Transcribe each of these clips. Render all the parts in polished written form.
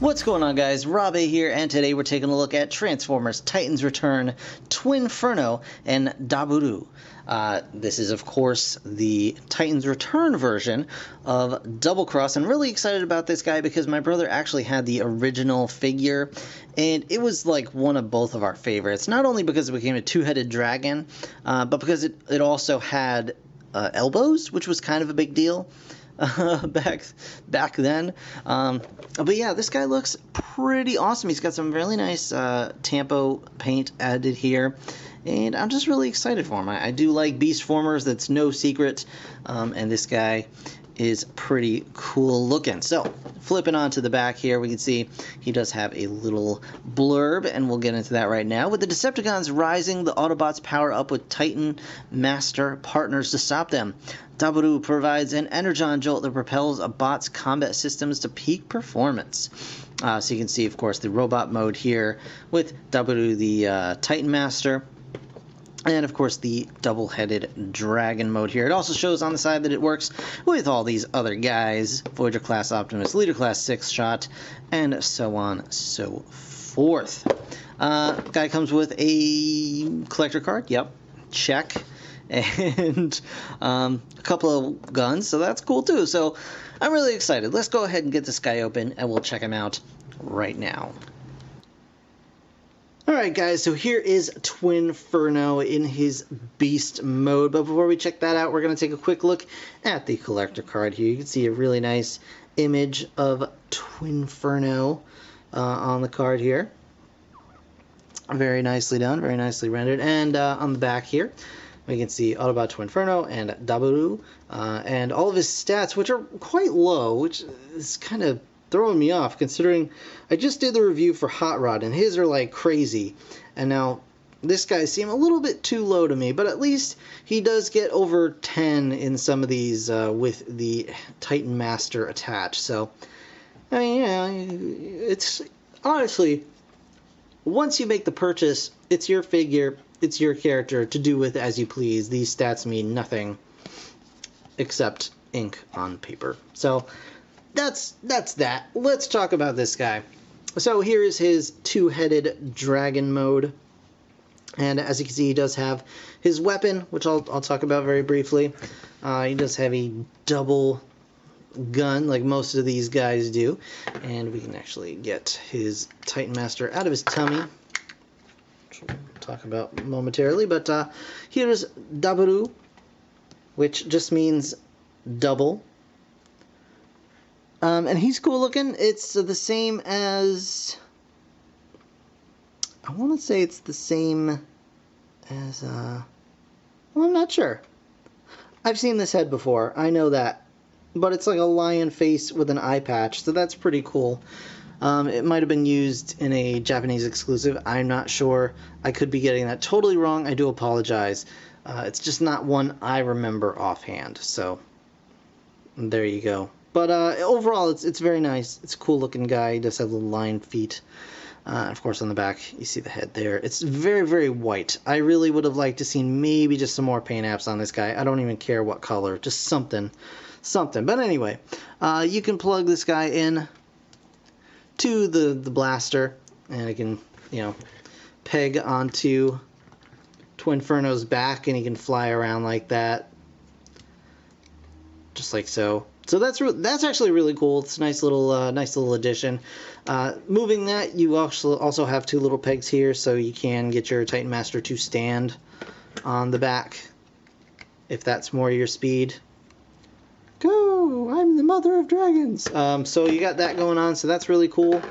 What's going on, guys? Rob A here, and today we're taking a look at Transformers Titans Return, Twinferno, and Daburu. This is, of course, the Titans Return version of Doublecross. I'm really excited about this guy because my brother actually had the original figure, and it was like one of both of our favorites. Not only because it became a two-headed dragon, but because it also had elbows, which was kind of a big deal. Back then. But yeah, this guy looks pretty awesome. He's got some really nice Tampo paint added here, and I'm just really excited for him. I do like Beast Formers, that's no secret, and this guy is pretty cool looking. So, flipping onto the back here, we can see he does have a little blurb, and we'll get into that right now. With the Decepticons rising, the Autobots power up with Titan Master partners to stop them. Daburu provides an energon jolt that propels a bot's combat systems to peak performance. So you can see, of course, the robot mode here with Daburu, the Titan Master. And, of course, the double-headed dragon mode here. It also shows on the side that it works with all these other guys. Voyager-class Optimus, Leader-class 6-Shot, and so on, so forth. Guy comes with a collector card. Yep, check. And a couple of guns, so that's cool, too. So I'm really excited. Let's go ahead and get this guy open, and we'll check him out right now. Alright guys, so here is Twinferno in his beast mode, but before we check that out, we're going to take a quick look at the collector card here. You can see a really nice image of Twinferno on the card here. Very nicely done, very nicely rendered, and on the back here, we can see Autobot Twinferno and Daburu, and all of his stats, which are quite low, which is kind of throwing me off, considering I just did the review for Hot Rod, and his are like crazy, and now this guy seemed a little bit too low to me, but at least he does get over 10 in some of these with the Titan Master attached. So, I mean, yeah, it's honestly, once you make the purchase, it's your figure, it's your character to do with as you please. These stats mean nothing except ink on paper. So that's that. Let's talk about this guy. So here is his two-headed dragon mode, and as you can see, he does have his weapon, which I'll talk about very briefly. He does have a double gun, like most of these guys do, and we can actually get his Titan Master out of his tummy, which we'll talk about momentarily. But here is Daburu, which just means double. And he's cool looking. It's the same as, I want to say it's the same as, well, I'm not sure. I've seen this head before, I know that. But it's like a lion face with an eye patch, so that's pretty cool. It might have been used in a Japanese exclusive, I'm not sure. I could be getting that totally wrong, I do apologize. It's just not one I remember offhand, so there you go. But overall, it's very nice. It's a cool-looking guy. He does have little lion feet. Of course, on the back, you see the head there. It's very, very white. I really would have liked to see maybe just some more paint apps on this guy. I don't even care what color. Just something. Something. But anyway, you can plug this guy in to the blaster, and it can, you know, peg onto Twinferno's back, and he can fly around like that. Just like so. So that's actually really cool. It's a nice little addition. Moving that, you also have two little pegs here, so you can get your Titan Master to stand on the back, if that's more your speed. Go! I'm the mother of dragons. So you got that going on, so that's really cool.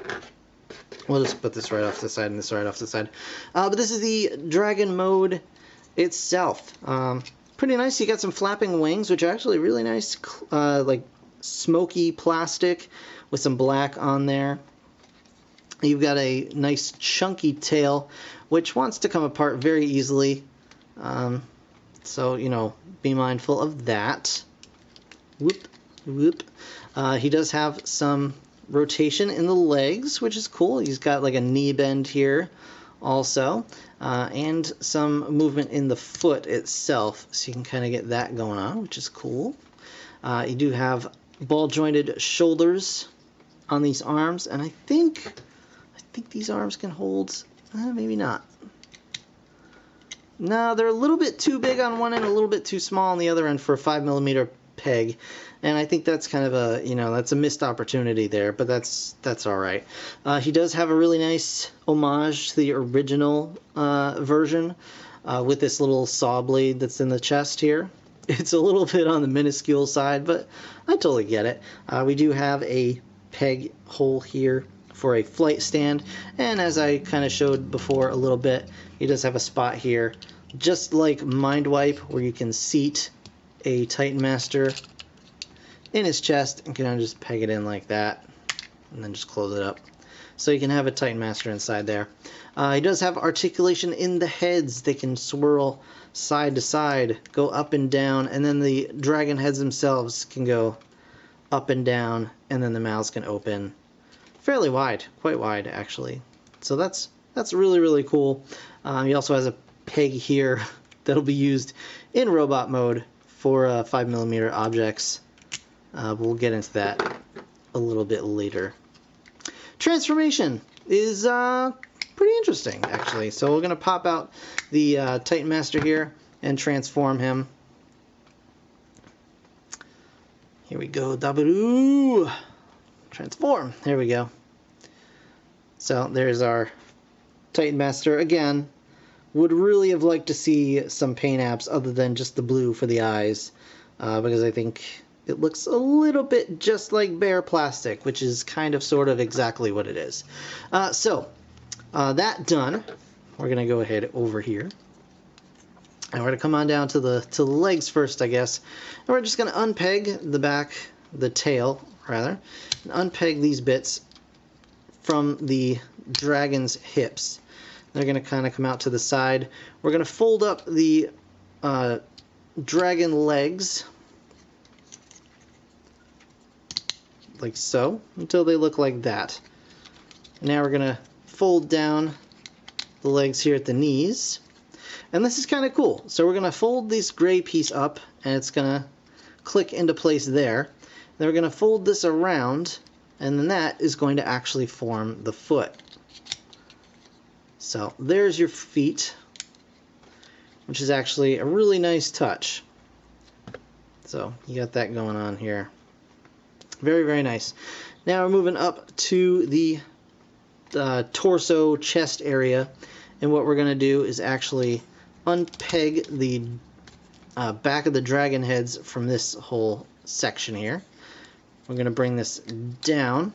We'll just put this right off to the side and this right off to the side. But this is the dragon mode itself. Pretty nice. You got some flapping wings, which are actually really nice, like smoky plastic with some black on there. You've got a nice chunky tail, which wants to come apart very easily. So, you know, be mindful of that. Whoop, whoop. He does have some rotation in the legs, which is cool. He's got like a knee bend here also, and some movement in the foot itself, so you can kind of get that going on, which is cool. You do have ball jointed shoulders on these arms, and I think these arms can hold, maybe not. No, they're a little bit too big on one end, a little bit too small on the other end for a 5mm peg, and I think that's kind of a, that's a missed opportunity there, but that's all right. He does have a really nice homage to the original version with this little saw blade that's in the chest here. It's a little bit on the minuscule side, but I totally get it. We do have a peg hole here for a flight stand, and as I kind of showed before a little bit, he does have a spot here, just like Mind Wipe, where you can seat a Titan Master in his chest and kind of just peg it in like that, and then just close it up. So you can have a Titan Master inside there. He does have articulation in the heads. They can swirl side to side, go up and down, and then the dragon heads themselves can go up and down, and then the mouths can open fairly wide, quite wide actually. So that's really, really cool. He also has a peg here that'll be used in robot mode for 5mm objects. But we'll get into that a little bit later. Transformation is pretty interesting, actually. So we're going to pop out the Titan Master here and transform him. Here we go, Daburu! Transform! There we go. So there's our Titan Master again. Would really have liked to see some paint apps other than just the blue for the eyes, because I think it looks a little bit just like bare plastic, which is kind of sort of exactly what it is. That done, we're gonna go ahead over here, and we're gonna come on down to the legs first, I guess, and we're just gonna unpeg the back, the tail rather, and unpeg these bits from the dragon's hips. They're going to kind of come out to the side. We're going to fold up the dragon legs like so until they look like that. Now we're going to fold down the legs here at the knees. And this is kind of cool. So we're going to fold this gray piece up, and it's going to click into place there. Then we're going to fold this around, and then that is going to actually form the foot. So there's your feet, which is actually a really nice touch. So you got that going on here. Very, very nice. Now we're moving up to the torso chest area, and what we're going to do is actually unpeg the back of the dragon heads from this whole section here. We're going to bring this down.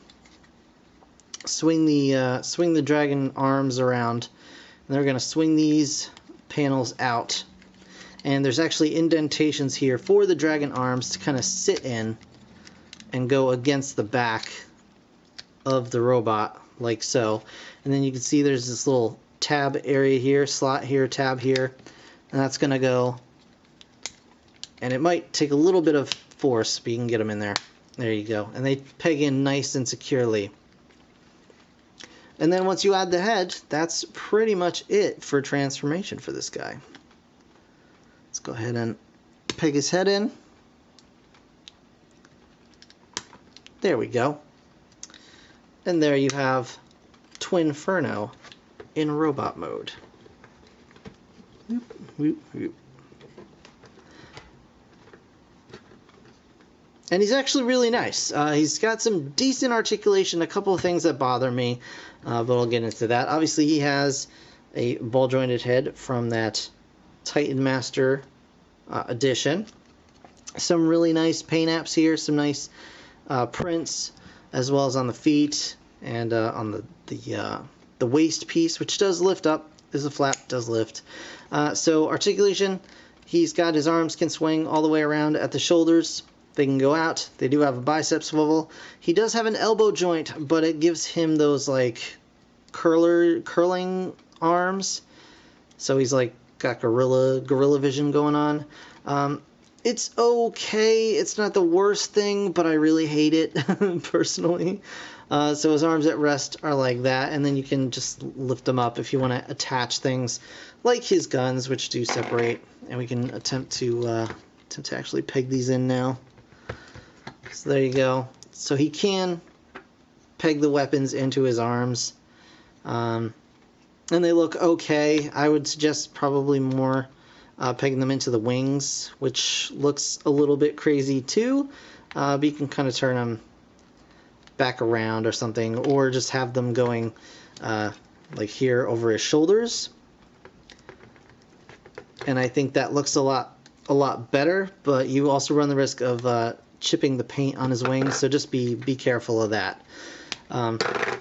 Swing the dragon arms around, and then we're going to swing these panels out, and there's actually indentations here for the dragon arms to kind of sit in and go against the back of the robot like so. And then you can see there's this little tab area here, slot here, tab here, and that's going to go, and it might take a little bit of force, but you can get them in there. There you go, and they peg in nice and securely. And then once you add the head, that's pretty much it for transformation for this guy. Let's go ahead and peg his head in. There we go. And there you have Twinferno in robot mode. Whoop, whoop, whoop. And he's actually really nice. He's got some decent articulation, a couple of things that bother me, but I'll get into that. Obviously, he has a ball-jointed head from that Titan Master edition. Some really nice paint apps here, some nice prints, as well as on the feet and on the waist piece, which does lift up. There's a flap, does lift. So articulation, he's got his arms can swing all the way around at the shoulders. They can go out. They do have a bicep swivel. He does have an elbow joint, but it gives him those like curling arms. So he's like got gorilla vision going on. It's okay. It's not the worst thing, but I really hate it personally. So his arms at rest are like that, and then you can just lift them up if you want to attach things like his guns, which do separate. And we can attempt to actually peg these in now. So there you go. So he can peg the weapons into his arms. And they look okay. I would suggest probably more pegging them into the wings, which looks a little bit crazy too. But you can kind of turn them back around or something, or just have them going like here over his shoulders. And I think that looks a lot better, but you also run the risk of chipping the paint on his wings, so just be careful of that.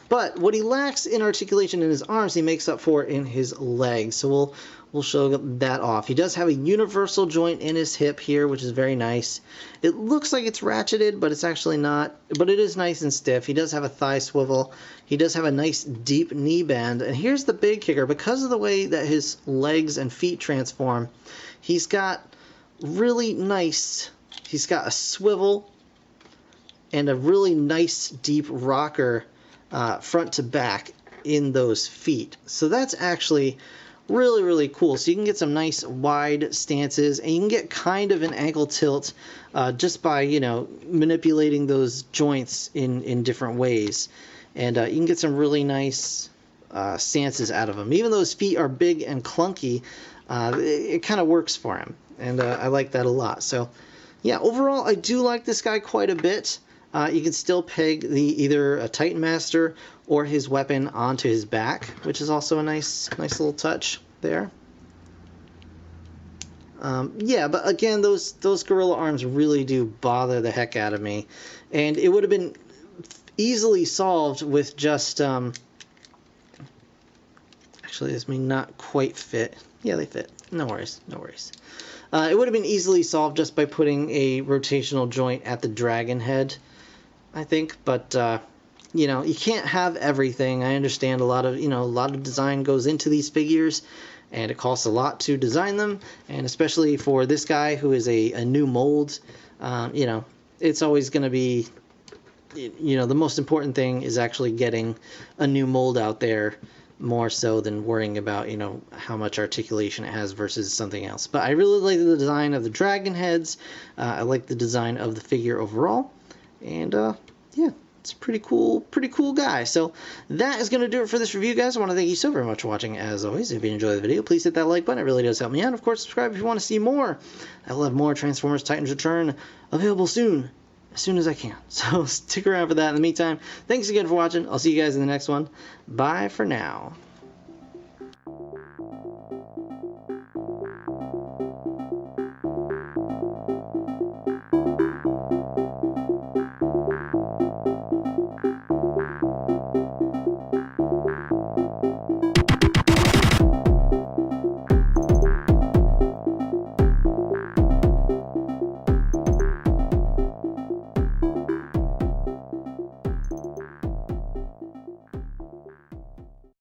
But what he lacks in articulation in his arms, he makes up for in his legs. So we'll show that off. He does have a universal joint in his hip here, which is very nice. It looks like it's ratcheted, but it's actually not. But it is nice and stiff. He does have a thigh swivel. He does have a nice deep knee bend. And here's the big kicker. Because of the way that his legs and feet transform, he's got really nice, he's got a swivel and a really nice deep rocker front to back in those feet. So that's actually really cool. So you can get some nice wide stances, and you can get kind of an ankle tilt just by, you know, manipulating those joints in different ways. And you can get some really nice stances out of him. Even though his feet are big and clunky, it kind of works for him. And I like that a lot. So yeah, overall I do like this guy quite a bit. You can still peg either a Titan Master or his weapon onto his back, which is also a nice little touch there. Yeah, but again, those gorilla arms really do bother the heck out of me, and it would have been easily solved with just actually, this may not quite fit. Yeah, they fit. No worries. It would have been easily solved just by putting a rotational joint at the dragon head, I think, but you know, you can't have everything. I understand a lot of design goes into these figures, and it costs a lot to design them, and especially for this guy who is a new mold, you know, it's always going to be, you know, the most important thing is actually getting a new mold out there, more so than worrying about, you know, how much articulation it has versus something else. But I really like the design of the dragon heads. I like the design of the figure overall. And yeah, it's a pretty cool guy. So that is going to do it for this review, guys. I want to thank you so very much for watching. As always, if you enjoyed the video, please hit that like button. It really does help me out. Of course, subscribe if you want to see more. I will have more Transformers Titans Return available soon, as soon as I can. So stick around for that. In the meantime, thanks again for watching. I'll see you guys in the next one. Bye for now.